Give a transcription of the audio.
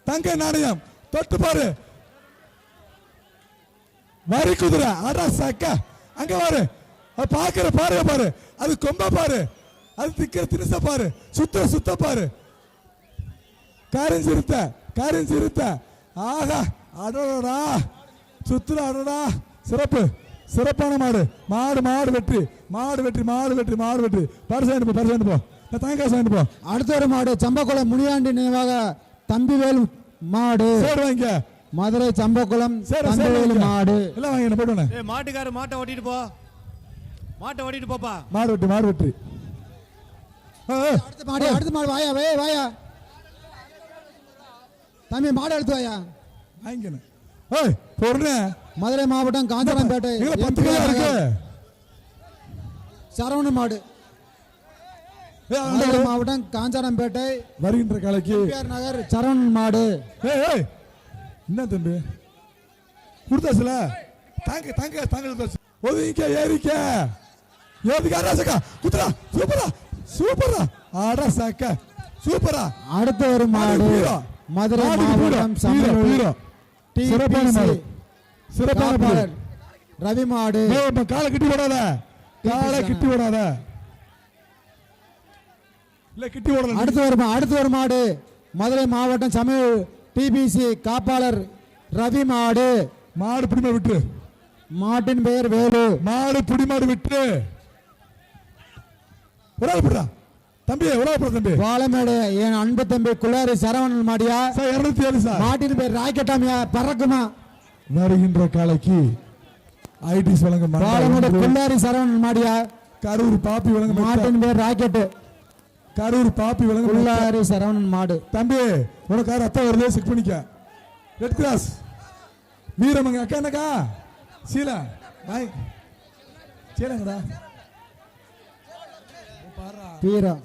தங்க நாணயம் தொட்டு பாரு வரி குதிரை அடா சக்க அங்க பாரு பாக்குற பாரு பாரு அது கொம்ப பாரு அது திக்கிற தினச பாரு சுத்த பாரு காரிஞ்சிருத்த ஆகா அடடா சுத்துற அடடா சிறப்பான மாடு வெற்றி பரிசு போ தங்க போ. அடுத்த ஒரு மாடு சம்பக்குளம் முனியாண்டி நினைவாக தம்பிவேலு மாடு வாங்க மதுரை சம்பக்குளம் தம்பிவேலு மாடு எல்லாம் வாங்க போடுவேன். மாட்டுக்கார மாட்டை ஓட்டிட்டு போப்பா. மாடு வெற்றி அடுத்த மாடு வாயா தம்பி மாடு எடுத்து வாயா வாங்கிக்கணும். மதுரை மாவட்டம் காஞ்சனாம்பேட்டை சரவணன் மாடு மதுரை மாவட்டம் காஞ்சனாம்பேட்டை வருகின்ற காலைக்கு நகர் சரவணன் மாடு. என்ன தம்பி குடுத்தாசுல தாங்க ஒதுங்க ஏறிக்க குத்துறா சூப்பரா ஆடா சாக்க சூப்பரா. அடுத்த ஒரு மாடு மதுரை மாவட்டம் சிறப்பான ரவி மாடு. காலை கிட்டி போடாத அடுத்த ஒரு மாடு மதுரை மாவட்டம் சமையல் டிபிசி காப்பாளர் ரவி மாடு. பிடிமா விட்டு மாட்டின் பெயர் வேலு. மாடு பிடிமாடு விட்டு தம்பி தம்பி வாழமேடு என் அன்பு தம்பி குள்ளாரி சரவணன் மாடியா 207 சார். மாட்டின் பேர் ராக்கெட்டாமியா பறக்குமா. வருகின்ற காலைக்கு ஐடிஸ் வழங்க வாழமேடு குள்ளாரி சரவணன் மாடியா. கரூர் பாப்பி வழங்க மாட்டின் பேர் ராக்கெட். கரூர் பாப்பி வழங்க குள்ளாரி சரவணன் மாடு. தம்பி உனக்கு ரத்தம் வருது செக் பண்ணிக்க. ரெட் கிராஸ் வீரமங்க அக்கா என்னக்கா சீலா சீலங்கடா வீரம்